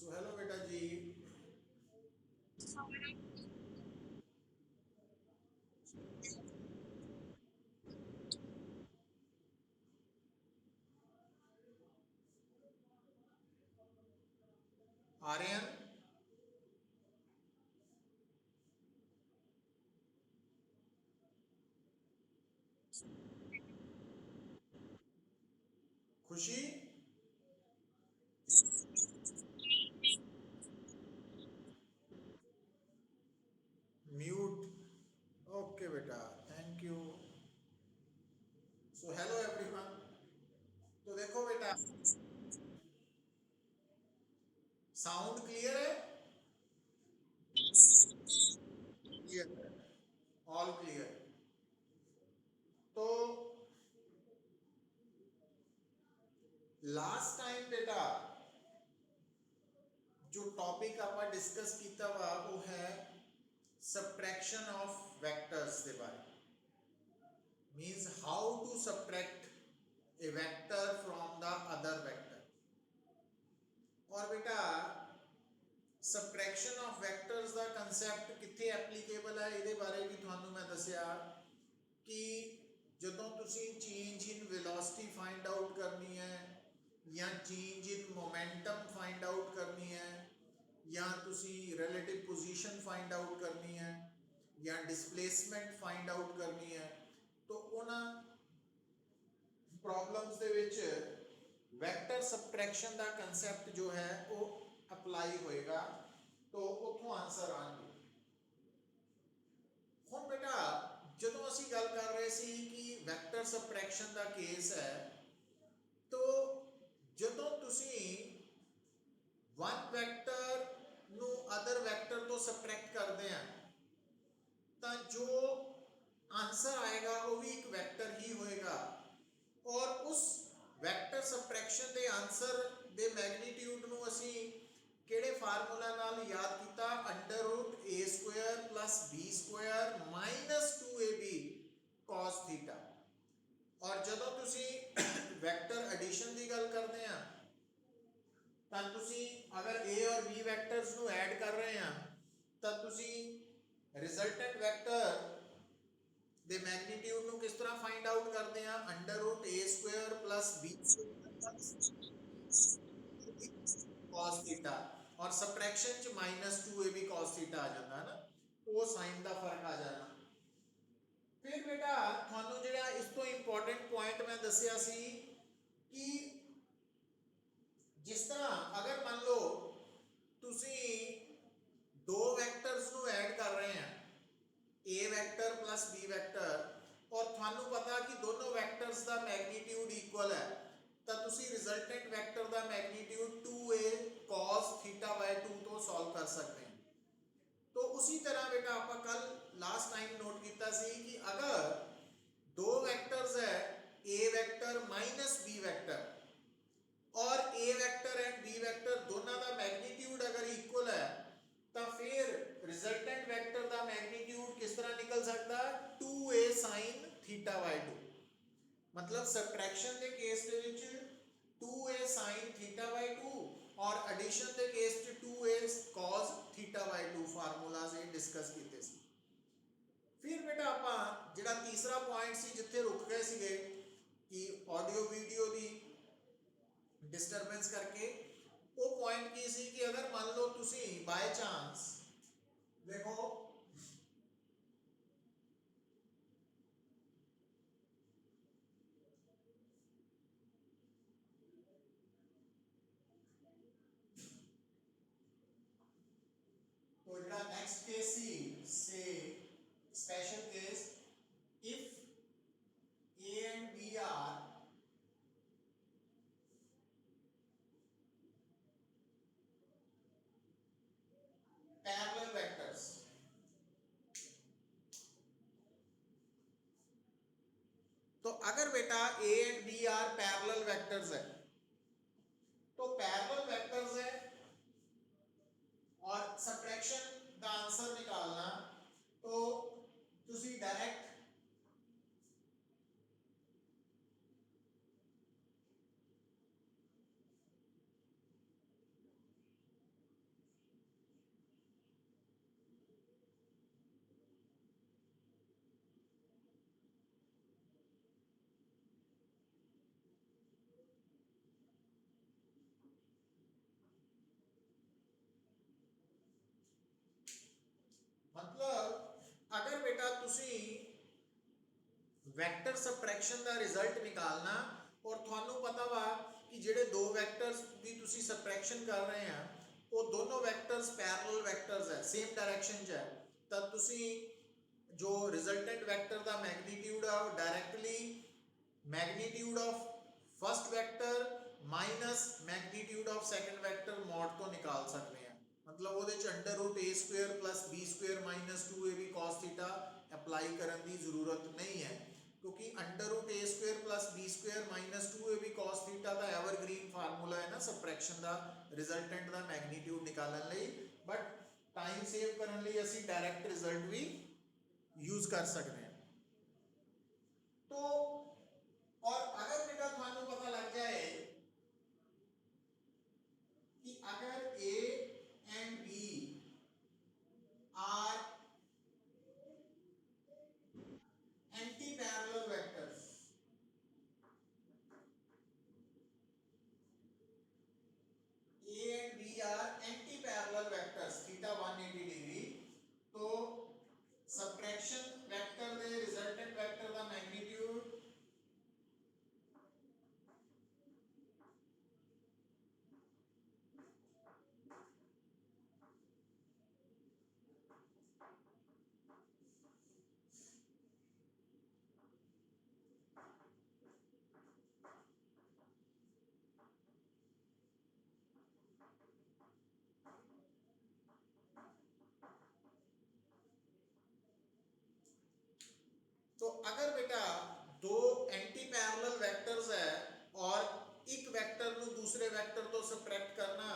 So hello बेटा जी। आर्यन, खुशी, mute. Okay बेटा, thank you. So hello everyone. तो देखो बेटा, साउंड क्लियर है? क्लियर है, ऑल क्लियर। तो लास्ट टाइम बेटा जो टॉपिक ਆਪਾਂ डिस्कस ਕੀਤਾ ਵਾ ਉਹ ਹੈ सबट्रैक्शन ऑफ वेक्टर्स ਦੇ ਬਾਰੇ। Means how to subtract a vector from the other vector. और बेटा सबट्रैक्शन ऑफ वेक्टर्स ਦਾ ਕਨਸੈਪਟ ਕਿੱਥੇ ਐਪਲੀਕੇਬਲ ਹੈ ਇਹਦੇ ਬਾਰੇ ਵੀ ਤੁਹਾਨੂੰ ਮੈਂ ਦੱਸਿਆ ਕਿ ਜਦੋਂ ਤੁਸੀਂ change in velocity find out ਕਰਨੀ ਹੈ ਜਾਂ ਚੇਂਜ ਇਨ ਮੋਮੈਂਟਮ ਫਾਈਂਡ ਆਊਟ ਕਰਨੀ ਹੈ ਜਾਂ ਤੁਸੀਂ ਰਿਲੇਟਿਵ ਪੋਜੀਸ਼ਨ ਫਾਈਂਡ ਆਊਟ ਕਰਨੀ ਹੈ ਜਾਂ ਡਿਸਪਲੇਸਮੈਂਟ ਫਾਈਂਡ ਆਊਟ ਕਰਨੀ ਹੈ ਤਾਂ ਉਹਨਾਂ ਪ੍ਰੋਬਲਮਸ ਦੇ ਵਿੱਚ ਵੈਕਟਰ ਸਬਟ੍ਰੈਕਸ਼ਨ ਦਾ ਕਨਸੈਪਟ ਜੋ ਹੈ ਉਹ ਅਪਲਾਈ ਹੋਏਗਾ। तो ਉੱਥੋਂ ਆਨਸਰ ਆਣਗੇ। ਹੁਣ ਬੇਟਾ ਜਦੋਂ ਅਸੀਂ ਗੱਲ ਕਰ ਰਹੇ ਸੀ ਕਿ ਵੈਕਟਰ ਸਬਟ੍ਰੈਕਸ਼ਨ ਦਾ ਕੇਸ ਹੈ तो ਜਦੋਂ ਤੁਸੀਂ ਵਨ ਵੈਕਟਰ ਨੂੰ ਅਦਰ ਵੈਕਟਰ ਤੋਂ ਸਬਟ੍ਰੈਕਟ ਕਰਦੇ ਆ ਤਾਂ ਜੋ ਆਨਸਰ ਆਏਗਾ ਉਹ ਵੀ ਇੱਕ ਵੈਕਟਰ ਹੀ ਹੋਏਗਾ ਔਰ ਉਸ ਵੈਕਟਰ ਸਬਟ੍ਰੈਕਸ਼ਨ ਦੇ ਆਨਸਰ ਦੇ ਮੈਗਨੀਟਿਊਡ ਨੂੰ ਅਸੀਂ ਕਿਹੜੇ ਫਾਰਮੂਲਾ ਨਾਲ ਯਾਦ ਕੀਤਾ? Under route a Square plus b Square minus 2ab cos theta. ਔਰ ਜਦੋਂ ਤੁਸੀਂ ਵੈਕਟਰ ਐਡੀਸ਼ਨ ਦੀ ਗੱਲ ਕਰਦੇ ਆ ਤਾਂ ਤੁਸੀਂ ਅਗਰ a ਔਰ b ਵੈਕਟਰਸ ਨੂੰ ਐਡ ਕਰ ਰਹੇ ਆ ਤਾਂ ਤੁਸੀਂ ਰਿਜ਼ਲਟੈਂਟ ਵੈਕਟਰ ਦੇ ਮੈਗਨੀਟਿਊਡ ਨੂੰ ਕਿਸ ਤਰ੍ਹਾਂ ਫਾਈਂਡ ਆਊਟ ਕਰਦੇ ਆ? Under route a Square plus b cos theta और सबट्रैक्शन च -2ab cos थीटा आ जाता है ना, वो साइन का फर्क आ जाना। फिर बेटा थानू जेड़ा इस तो इंपॉर्टेंट पॉइंट मैं दसिया सी कि जिस तरह अगर मान लो तुसी दो वेक्टर्स नु ऐड कर रहे हैं a vector plus b vector और थानू पता कि दोनों वेक्टर्स का मैग्नीट्यूड इक्वल है तो तुसी रिजल्टेंट वेक्टर का magnitude 2a cos theta by 2 तो सॉल्व कर सकते हैं। तो उसी तरह बेटा आप कल लास्ट टाइम नोट किया सी कि अगर दो वेक्टर्स है a vector minus b vector और a vector and b vector दोनों का मैग्नीट्यूड अगर इक्वल है तो फिर रिजल्टेंट वेक्टर का मैग्नीट्यूड किस तरह निकल सकता है? 2a sin theta by 2। मतलब सबट्रैक्शन के case they which 2a sin theta by 2 और एडिशन के केस च 2a cos theta by 2 formulas ये डिस्कस किए सी। फिर बेटा आपां जिहड़ा तीसरा पॉइंट सी जिथे रुक गए सीगे कि ऑडियो वीडियो की डिस्टरबेंस करके वो पॉइंट की सी कि अगर मान लो तुसी बाय चांस देखो तो जरा नेक्स्ट केस सी से special case if a and b are parallel vectors तो अगर बेटा a and b are parallel vectors है तो parallel vectors है और सबट्रैक्शन का आंसर निकालना तो तुसी डायरेक्ट बेटा तुसी ਵੈਕਟਰ ਸਬਟ੍ਰੈਕਸ਼ਨ ਦਾ ਰਿਜ਼ਲਟ ਨਿਕਾਲਣਾ ਔਰ ਤੁਹਾਨੂੰ ਪਤਾ ਵਾ ਕਿ ਜਿਹੜੇ ਦੋ ਵੈਕਟਰਸ ਦੀ ਤੁਸੀਂ ਸਬਟ੍ਰੈਕਸ਼ਨ ਕਰ ਰਹੇ ਆ ਉਹ ਦੋਨੋਂ ਵੈਕਟਰਸ ਪੈਰਲਲ ਵੈਕਟਰਸ ਹੈ, ਸੇਮ ਡਾਇਰੈਕਸ਼ਨ 'ਚ ਹੈ, ਤਾਂ ਤੁਸੀਂ ਜੋ ਰਿਜ਼ਲਟੈਂਟ ਵੈਕਟਰ ਦਾ ਮੈਗਨੀਟਿਊਡ ਆ ਉਹ directly magnitude of first vector minus magnitude of second vector mod तो निकाल सकते हैं। मतलब वो under root a square plus b square minus 2ab cos theta apply करने की जरूरत नहीं है क्योंकि under root a square plus b square minus 2ab cos theta का एवरग्रीन फार्मूला है ना सबट्रैक्शन का रिजल्टेंट का मैग्नीट्यूड निकालने लिए, बट टाइम सेव करने लिए असी डायरैक्ट रिजल्ट भी यूज कर सकते हैं। तो और अगर बेटा थानू पता लग जाए कि अगर A and B are anti-parallel vectors, A and B are anti-parallel vectors theta 180 degree, तो subtraction vector दे resultant vector का magnitude तो अगर बेटा दो एंटी पैरेलल वेक्टर्स है और एक वेक्टर नु दूसरे वेक्टर तो सबट्रैक्ट करना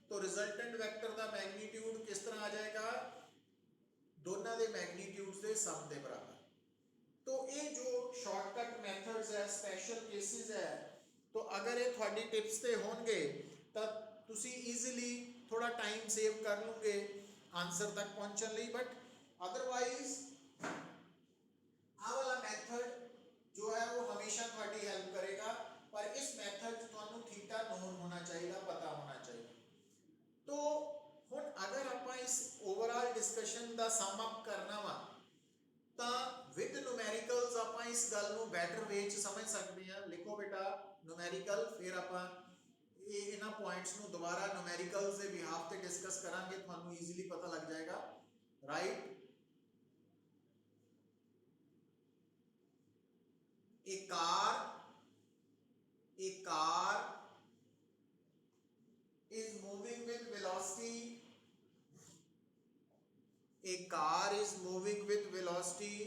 तो रिजल्टेंट वेक्टर का मैग्नीट्यूड किस तरह आ जाएगा, दोनों के मैग्नीट्यूड्स के सम के बराबर। तो ये जो शॉर्टकट मेथड्स है स्पेशल केसेस है, तो अगर ये थोड़ी टिप्स से होंगे तो तुसी इजीली थोड़ा टाइम सेव कर लोगे आंसर तक पहुंचने लिए, बट अदरवाइज आ वाला मेथड जो है वो हमेशा थोड़ी हेल्प करेगा, पर इस मेथड ਤੁਹਾਨੂੰ थीटा नोन होना चाहिए, पता होना चाहिए। तो हुन अगर आप इस ओवरऑल डिस्कशन का सम अप करना वा तो विद न्यूमेरिकल्स आप इस गल ਨੂੰ बेटर वे च समझ सकते हैं। लिखो बेटा न्यूमेरिकल, फिर आप इन्हां पॉइंट्स ਨੂੰ दोबारा न्यूमेरिकल्स ਦੇ बिहाफ ਤੇ डिस्कस करांगे, ਤੁਹਾਨੂੰ ईजीली पता लग जाएगा, right. A car is moving with velocity. A car is moving with velocity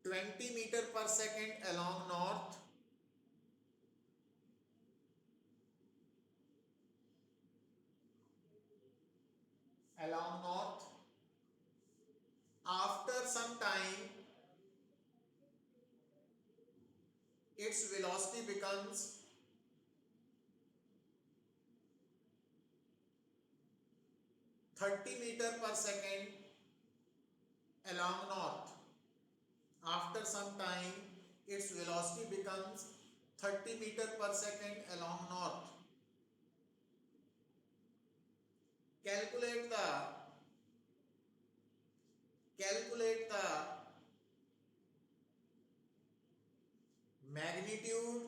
20 meter per second along north. After some time its velocity becomes 30 meter per second along north. After some time its velocity becomes 30 meter per second along north. Calculate the magnitude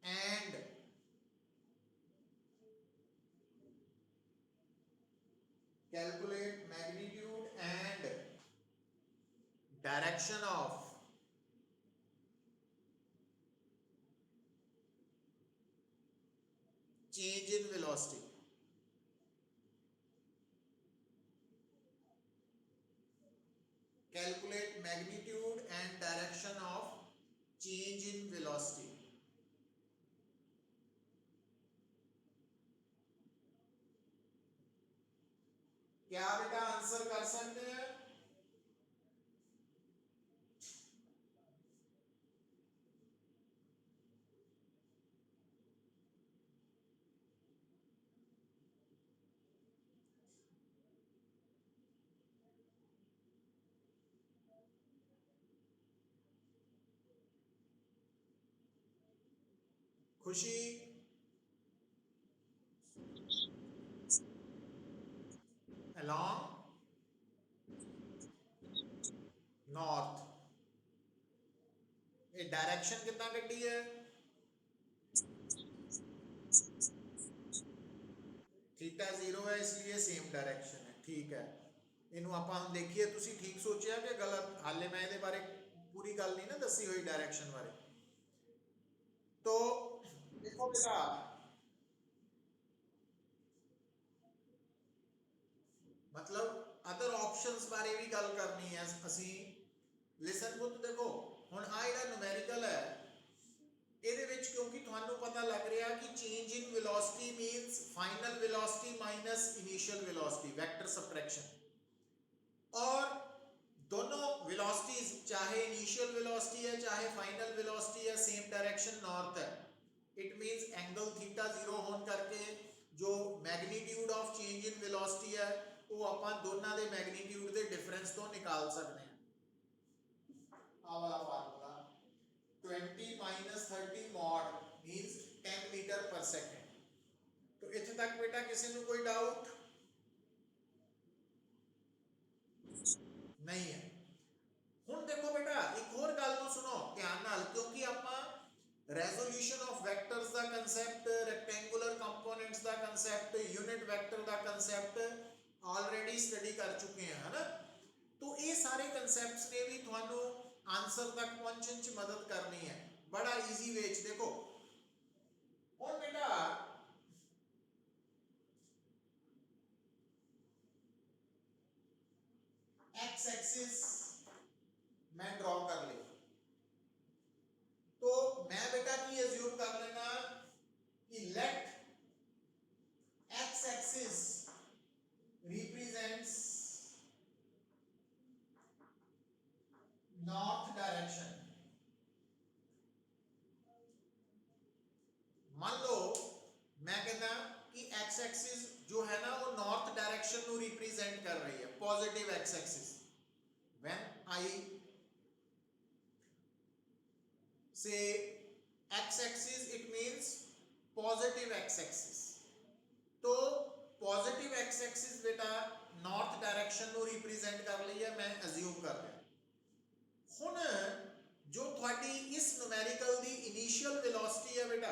and direction of change in velocity. Calculate magnitude and direction of change in velocity. क्या बेटा answer कर सकते हैं? खुशी, north. ये direction कितना कटी है, थीटा 0 है इसलिए सेम डायरेक्शन है। ठीक है, इनू ਆਪਾਂ हम देखिए ਤੁਸੀਂ ठीक सोचिया कि गलत, हाले मैं ਇਹਦੇ बारे पूरी गल नहीं ना दसी हुई डायरेक्शन बारे। तो देखो बेटा, मतलब अदर ऑप्शंस बारे भी गल करनी है ਅਸੀਂ। लिसन पुत देखो ਹੁਣ ਆ ਜਿਹੜਾ ਨੂਮੈਰੀਕਲ ਹੈ ਇਹਦੇ ਵਿੱਚ ਕਿਉਂਕਿ ਤੁਹਾਨੂੰ ਪਤਾ ਲੱਗ ਰਿਹਾ ਕਿ change in velocity means final velocity minus initial velocity, vector subtraction. और दोनों वेलोसिटीज चाहे इनिशियल वेलोसिटी है चाहे फाइनल वेलोसिटी है सेम डायरेक्शन नॉर्थ है। इट मींस एंगल थीटा 0 होने करके जो magnitude of change in velocity है वो ਆਪਾਂ ਦੋਨਾਂ ਦੇ मैग्नीट्यूड ਦੇ डिफरेंस ਤੋਂ ਨਿਕਾਲ ਸਕਦੇ ਹਾਂ। ਆ ਵਾਲਾ formula 20 minus 30 mod means 10 metre per second. तो इत्थे तक बेटा किसी ਨੂੰ कोई डाउट नहीं है। ਹੁਣ ਦੇਖੋ बेटा एक और गल ਨੂੰ सुनो ध्यान नाल, क्योंकि ਆਪਾਂ resolution of vectors the concept, rectangular components the concept, unit vector the concept already study कर चुके हैं, है ना। तो ये सारे कंसेप्ट्स ने भी ਤੁਹਾਨੂੰ आंसर तक पहुंचने च मदद करनी है बड़ा इजी वे च। देखो ਹੁਣ बेटा एक्स एक्सिस मैं ड्रॉ कर ली, तो मैं बेटा की अज्यूम कर लेना कि let x axis represents north direction. मान लो मैं कहना कि एक्स एक्सिस जो है ना वो नॉर्थ डायरेक्शन को रिप्रेजेंट कर रही है, positive x axis. When I say x axis it means positive x axis. तो पॉजिटिव एक्स एक्सिस बेटा नॉर्थ डायरेक्शन को रिप्रेजेंट कर रही है, मैं अज्यूम कर लिया। ਹੁਣ जो ਤੁਹਾਡੀ इस न्यूमेरिकल दी इनिशियल वेलोसिटी है बेटा,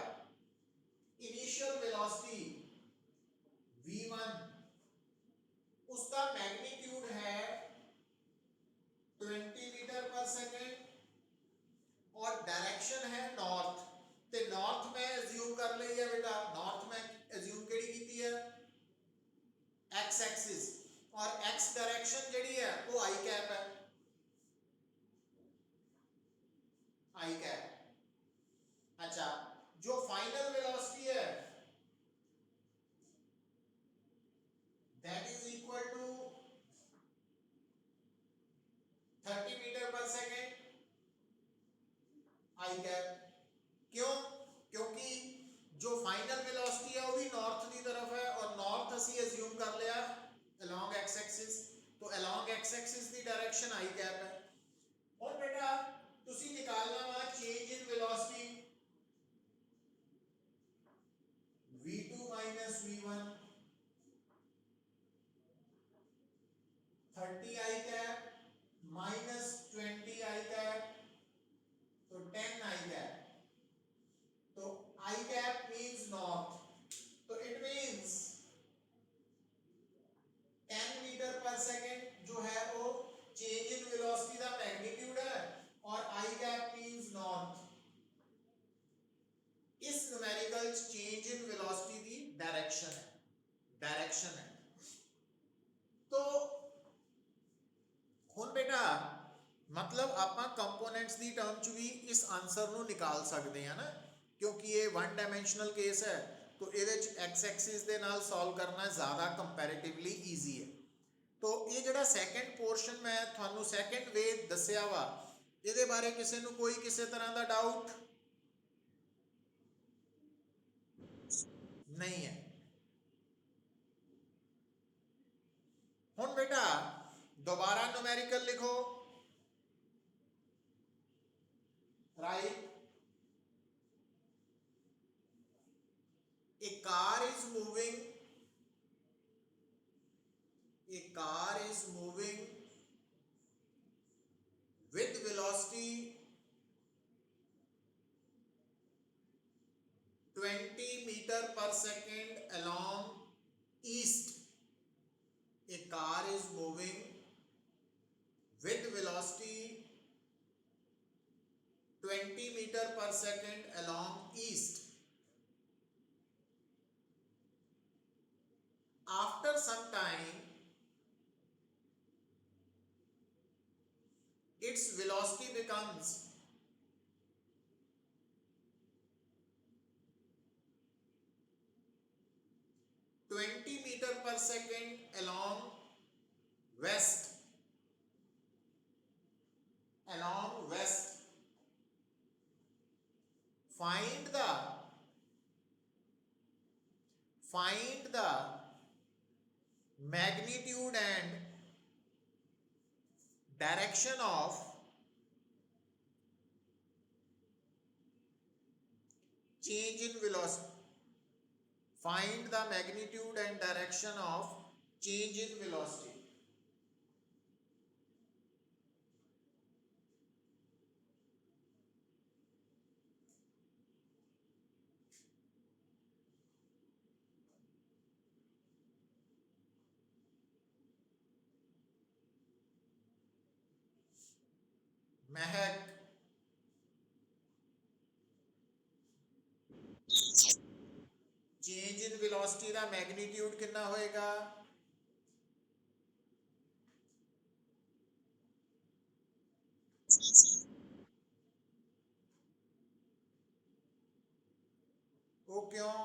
इनिशियल वेलोसिटी v1 उसका मैग्नीट्यूड है 20 मीटर पर सेकंड और डायरेक्शन है नॉर्थ। ते नॉर्थ में अज्यूम कर ली है बेटा, नॉर्थ में अज्यूम केड़ी कीती है एक्स एक्सिस, और एक्स डायरेक्शन जेड़ी है वो आई कैप है, आई कैप। अच्छा, जो फाइनल वेलोसिटी है that is equal to 30 metre per second, I cap. क्यों? क्योंकि जो फाइनल वेलोसिटी है वो भी नॉर्थ की तरफ है, और नॉर्थ असी अज्यूम कर लिया अलोंग एक्स एक्सिस, तो अलोंग एक्स एक्सिस की डायरेक्शन आई कैप है। और बेटा तुसी निकालना वा change in velocity v2 minus v1 30 I cap minus 20 I cap, तो 10 आई कैप। तो आई कैप मींस नॉर्थ, तो it means 10 metre per second जो है वो चेंज इन वेलोसिटी का मैग्नीट्यूड है, और आई कैप मींस नॉर्थ। इस न्यूमेरिकल चेंज इन वेलोसिटी की डायरेक्शन है, डायरेक्शन है। तो हुन बेटा मतलब ਆਪਾਂ कंपोनेंट्स ਦੀ टर्म ਚ भी इस आंसर ਨੂੰ निकाल सकते हैं ना, क्योंकि ये वन डायमेंशनल केस है, तो ਇਹਦੇ ਚ एक्स एक्सिस ਦੇ ਨਾਲ सॉल्व करना ज़्यादा कंपैरेटिवली ईजी है। तो ये ਜਿਹੜਾ ਸੈਕੰਡ पोर्शन मैं ਤੁਹਾਨੂੰ ਸੈਕੰਡ ਵੇ ਦੱਸਿਆ ਵਾ, ਇਹਦੇ ਬਾਰੇ ਕਿਸੇ ਨੂੰ ਕੋਈ ਕਿਸੇ ਤਰ੍ਹਾਂ ਦਾ डाउट नहीं है। हुन बेटा दोबारा न्यूमेरिकल लिखो, right. A car is moving, a car is moving velocity 20 meter per second along east. A car is moving with velocity 20 meter per second along east. After some time, its velocity becomes 20 meter per second along west. Find the magnitude and direction of change in velocity. Find the magnitude and direction of change in velocity. Mahak, change in velocity the magnitude कितना होएगा? वो क्यों?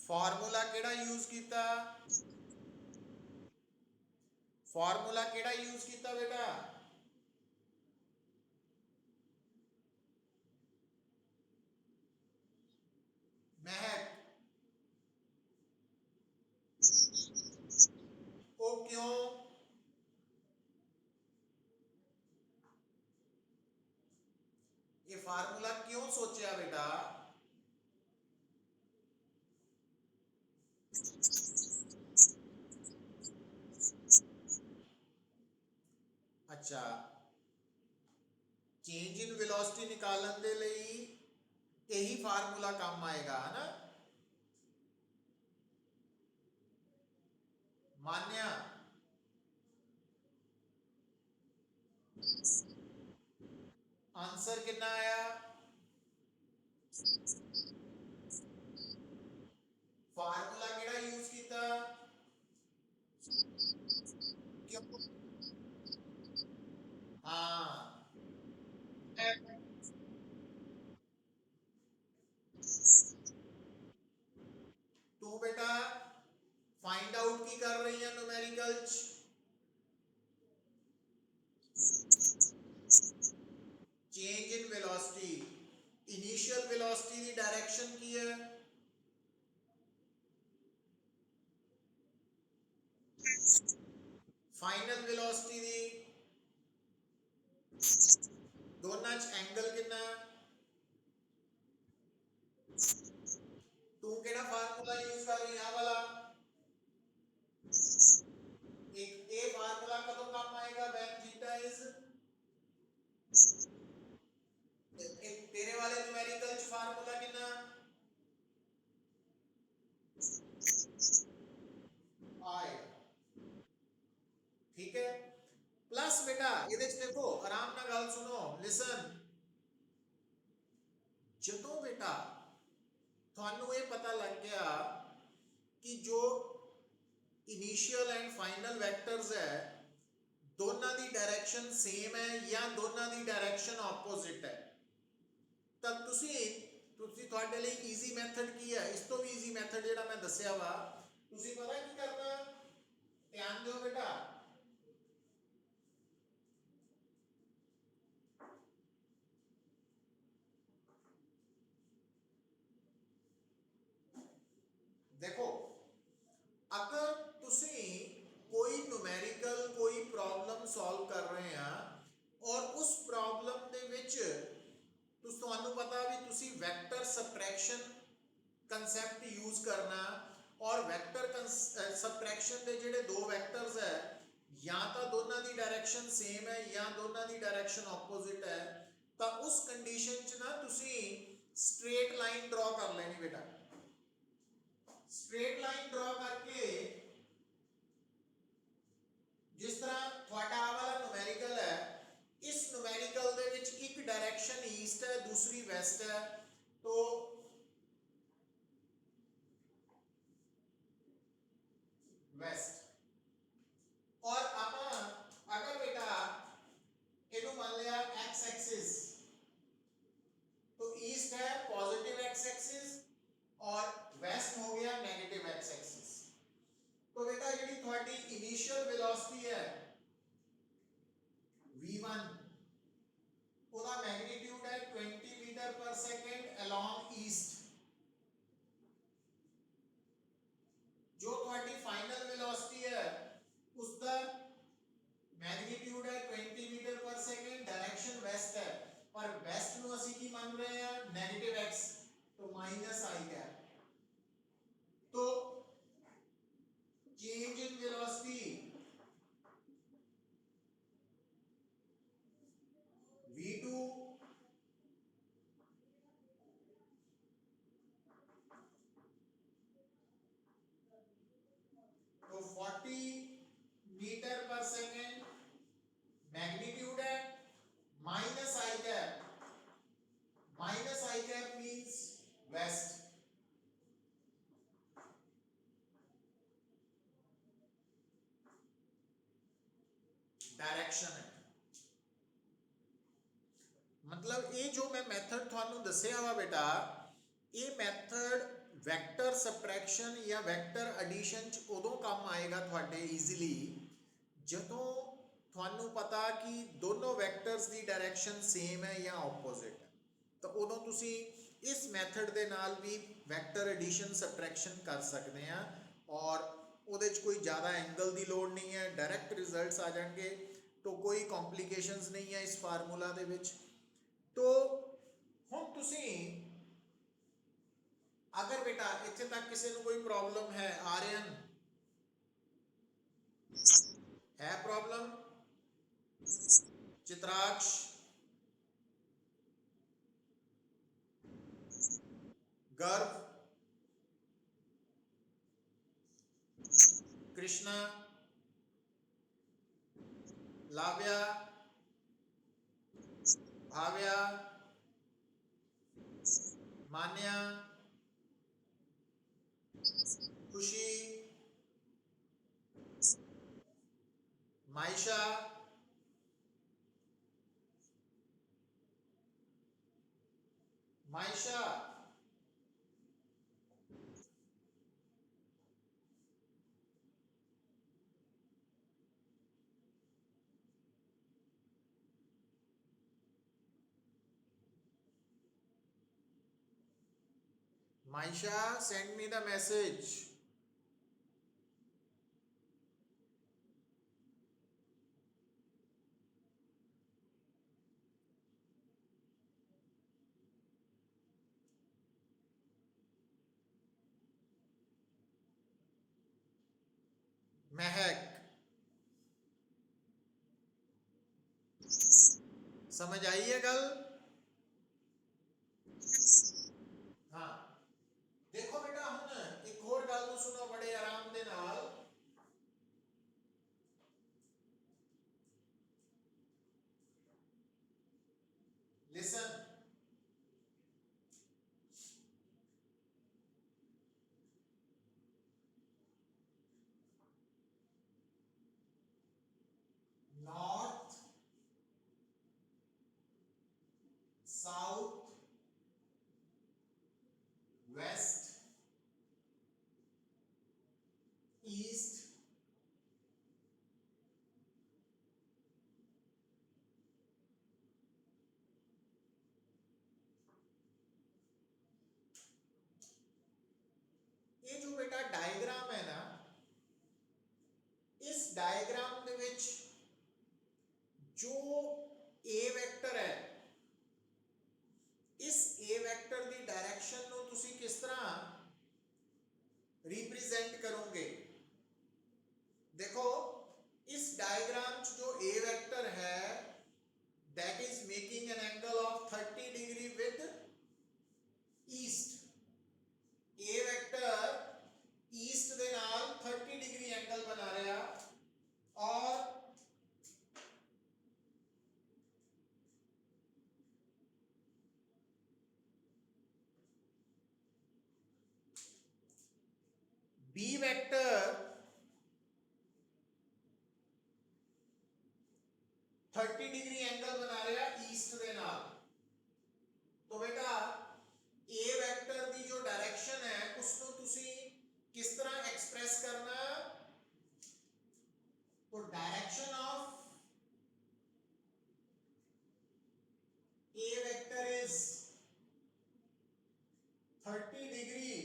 Formula केड़ा use कीता? Formula केड़ा use कीता बेटा? महक, वो क्यों? ये फार्मूला क्यों सोचा बेटा? अच्छा, चेंज इन वेलोसिटी निकालन दे लई यही फार्मूला काम आएगा, है ना? मान्या, आंसर कितना आया? फार्मूला केड़ा यूज कीता? क्यों? हाँ, तू बेटा फाइंड आउट की कर रही है numericals. Change in velocity, initial velocity the direction की है, फाइनल वेलोसिटी दी, दोनों च एंगल कितना? तू केड़ा फार्मूला यूज कर रही है वाला? एक ए फार्मूला कदों काम आएगा व्हेन थीटा इज, तेरे वाले न्यूमेरिकल च फार्मूला कितना आएगा? ठीक है, प्लस बेटा ये देखो आराम ना गल सुनो, लिसन। जदों बेटा थानू ये पता लग गया कि जो इनिशियल एंड फाइनल वेक्टर्स है दोनों की डायरेक्शन सेम है या दोनों की डायरेक्शन ऑपोजिट है, तब तुहाडे लिए ईजी मैथड की है? इस तो भी ईजी मैथड जेड़ा मैं दस्या वा, तुसी पता की करना, ध्यान दो बेटा। देखो, अगर तुसी कोई न्यूमेरिकल कोई प्रॉब्लम सॉल्व कर रहे हैं और उस प्रॉब्लम दे विच तुहानू पता भी तुसी वेक्टर सबट्रैक्शन कंसैप्ट यूज करना और वेक्टर सबट्रैक्शन दे जेडे दो वेक्टर्स है या तो दोनों की डायरेक्शन सेम है या दोनों की डायरेक्शन ऑपोजिट है तो उस कंडीशन च ना तुसी स्ट्रेट लाइन ड्रॉ कर लेनी बेटा। स्ट्रेट लाइन ड्रॉ करके जिस तरह थोड़ा वाला न्यूमेरिकल है इस न्यूमेरिकल दे विच एक डायरेक्शन ईस्ट है दूसरी वेस्ट है तो वेस्ट और आप अगर बेटा इन्हों मान लिया एक्स एक्सिस तो ईस्ट है पॉजिटिव एक्स एक्सिस और वेस्ट हो गया नेगेटिव एक्स एक्सिस। तो बेटा जी थोड़ी इनिशियल वेलोसिटी है v1 ओदा मैग्नीट्यूड है 20 metre per second along east. जो थोड़ी फाइनल वेलोसिटी है उसका मैग्नीट्यूड है 20 metre per second direction waste है और वेस्ट नु ਅਸੀਂ ਕੀ ਮੰਨ ਰਹੇ ਹਾਂ नेगेटिव x तो माइनस आई कैप। तो चेंज इन वेलोसिटी v2 तो 40 मीटर पर सेकंड मैग्नीट्यूड है माइनस आई कैप मींस वेस्ट। डायरेक्शन है मतलब ये जो मैं मेथड थानू दस्या वा बेटा ये मेथड वेक्टर सबट्रैक्शन या वेक्टर एडिशन च उदों काम आएगा थोड़े ईजिली जदों थानू पता कि दोनों वेक्टर्स की डायरेक्शन सेम है या ऑपोजिट है तो उदों तुसी इस मेथड दे नाल भी वेक्टर एडिशन सबट्रैक्शन कर सकते हैं और उहदे च कोई ज़्यादा एंगल की लोड़ नहीं है डायरैक्ट रिजल्ट्स आ जाएंगे तो कोई कॉम्प्लीकेशंस नहीं है इस फार्मूला दे विच। तो हुण तुसी अगर बेटा इत्थे तक किसी को कोई प्रॉब्लम है आर्यन है प्रॉब्लम चित्राक्ष गर्व कृष्णा लाव्या भाव्या मान्या खुशी Maysha Maysha Maisha, send me the message. महक समझ आई है गल? हाँ देखो बेटा हम एक और गल नूं सुनो बड़े आराम दे नाल। Listen north south west east ये जो बेटा डायग्राम है ना इस डायग्राम दे विच जो ए वेक्टर है इस ए ਵੈਕਟਰ ਦੀ ਡਾਇਰੈਕਸ਼ਨ ਨੂੰ ਤੁਸੀਂ ਕਿਸ ਤਰ੍ਹਾਂ रिप्रेजेंट करोगे? देखो इस डायग्राम च जो ए वेक्टर है that is making an angle of 30 degree with east. A vector east दे नाल 30 डिग्री एंगल बना रहा और बी वेक्टर 30 डिग्री एंगल बना रहा ईस्ट दे नाल। तो बेटा ए वेक्टर दी जो डायरेक्शन है उसको तुसी किस तरह एक्सप्रेस करना? तो direction of A vector is 30 degree.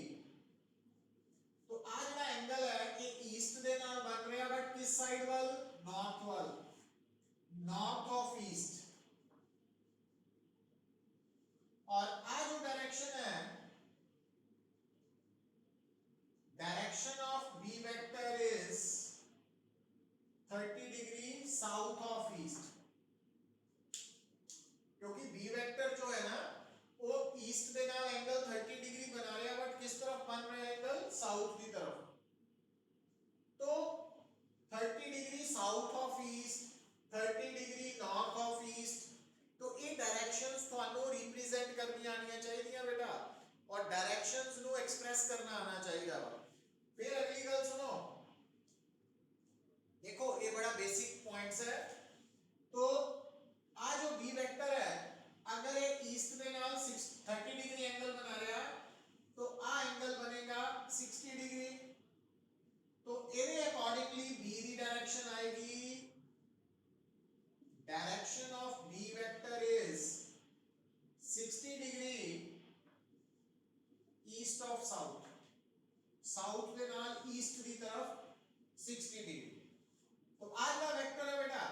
तो आ जो एंगल है ये ईस्ट दे नाल बन रहा बट किस साइड वाल? नॉर्थ वाल, नॉर्थ ऑफ ईस्ट। और आ जो डायरेक्शन है direction of B vector is 30 degree south of east. क्योंकि बी वेक्टर जो है ना वो ईस्ट दे नाल एंगल 30 डिग्री बना रहा है बट किस तरफ बन रहा है एंगल? साउथ की तरफ। तो 30 degree south of east, 30 degree north of east. तो ये डायरेक्शंस थानू रिप्रेजेंट करनी आनी चाहिए बेटा और डायरेक्शंस नु एक्सप्रेस करना आना चाहिए। फिर अगली गल सुनो, देखो ये बड़ा बेसिक पॉइंट्स है। तो आ जो बी वेक्टर है अगर ये ईस्ट में नाल 30 डिग्री एंगल बना रहा तो आ एंगल बनेगा 60 डिग्री। तो ਇਹਦੇ अकॉर्डिंगली बी दी डायरेक्शन आएगी, direction of B vector is 60 degree east of south. South के नाल ईस्ट की तरफ 60 डिग्री। तो आज का वेक्टर है बेटा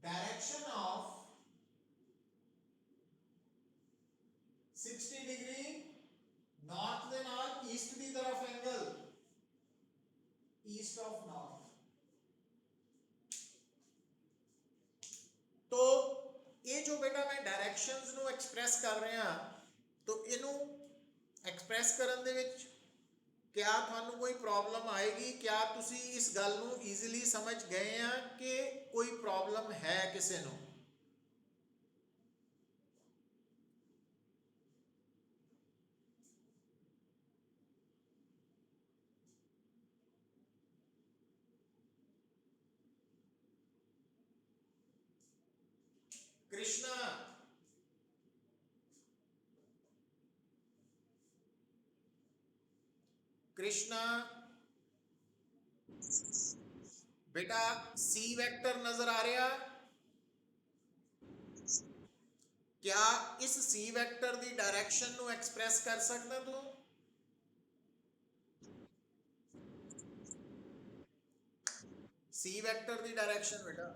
डायरेक्शन ऑफ 60 डिग्री नॉर्थ के नाल ईस्ट की तरफ एंगल ईस्ट ऑफ नॉर्थ। तो ये जो बेटा मैं डायरेक्शंस नु एक्सप्रेस कर रहा तो इनू एक्सप्रेस करन दे विच क्या थानू कोई प्रॉब्लम आएगी? क्या तुसी इस गल नू ईजिली समझ गए हैं कि कोई प्रॉब्लम है किसी नू? कृष्णा कृष्णा बेटा सी वेक्टर नजर आ रहा? क्या इस सी वेक्टर दी डायरेक्शन नु एक्सप्रेस कर सकदा तू? सी वेक्टर दी डायरेक्शन बेटा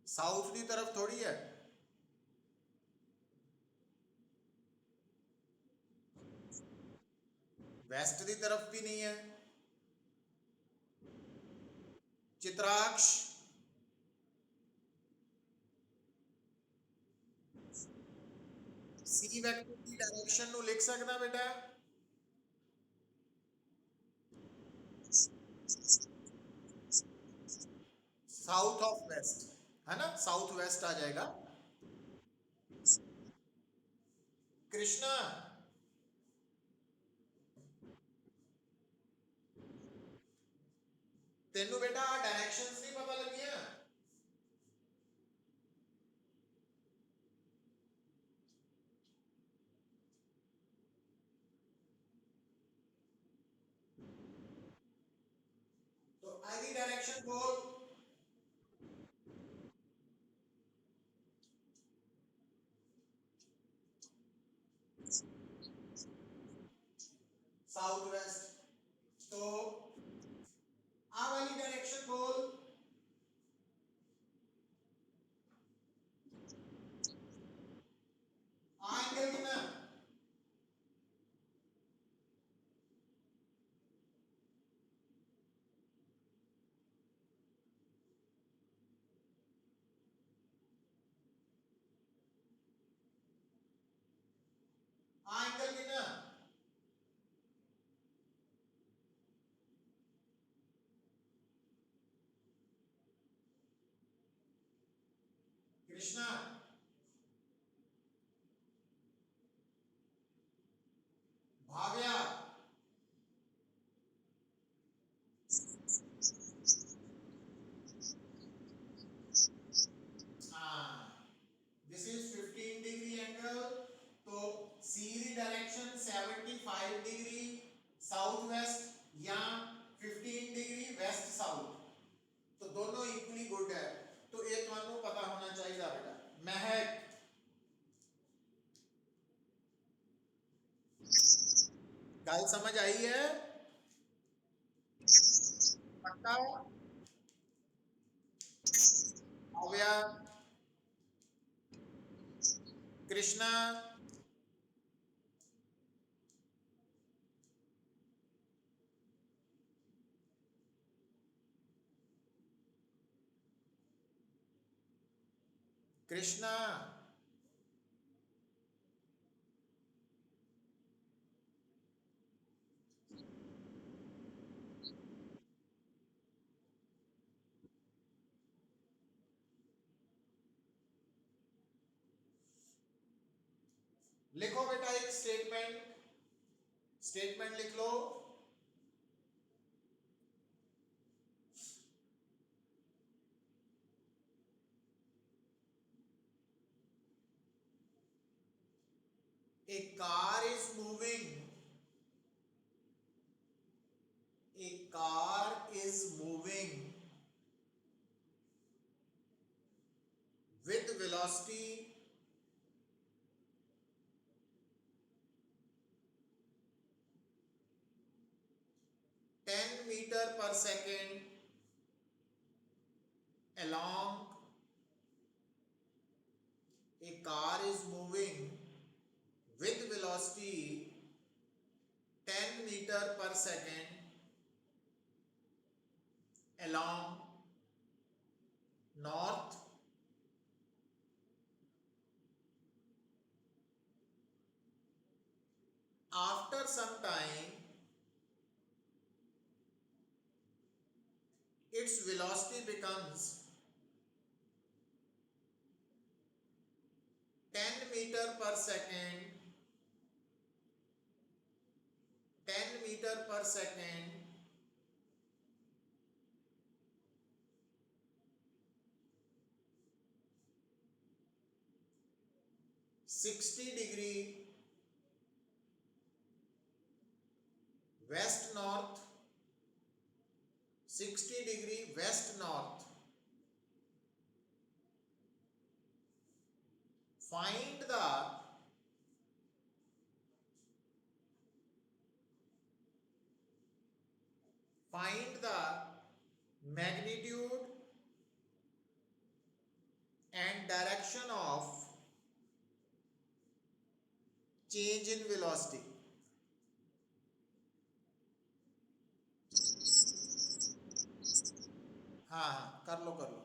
साउथ की तरफ थोड़ी है, वेस्ट की तरफ भी नहीं है। चित्राक्ष सी वेक्टर की डायरेक्शन नु लिख सकदा बेटा? साउथ ऑफ वेस्ट है ना, साउथ वेस्ट आ जाएगा। कृष्णा तेनू बेटा डायरेक्शंस नहीं पता लगियां? तो आगे डायरेक्शन बोल। South west. तो Krishna Bhavya this is 15 degree angle, तो सीधी डायरेक्शन 75 डिग्री साउथ वेस्ट या 15 डिग्री वेस्ट साउथ, तो दोनों इक्वली गुड है। तो ये ਤੁਹਾਨੂੰ पता होना चाहिए बेटा। महक गल समझ आई है? पक्का? काव्या, कृष्णा, कृष्णा, लिखो बेटा एक स्टेटमेंट, स्टेटमेंट लिख लो। A car is moving. A car is moving with velocity 10 meter per second along. A car is moving with velocity 10 meter per second along north after some time its velocity becomes 10 meter per second 10 meter per second 60 degree west north 60 degree west north. Find the magnitude and direction of change in velocity. हाँ हाँ कर लो कर लो।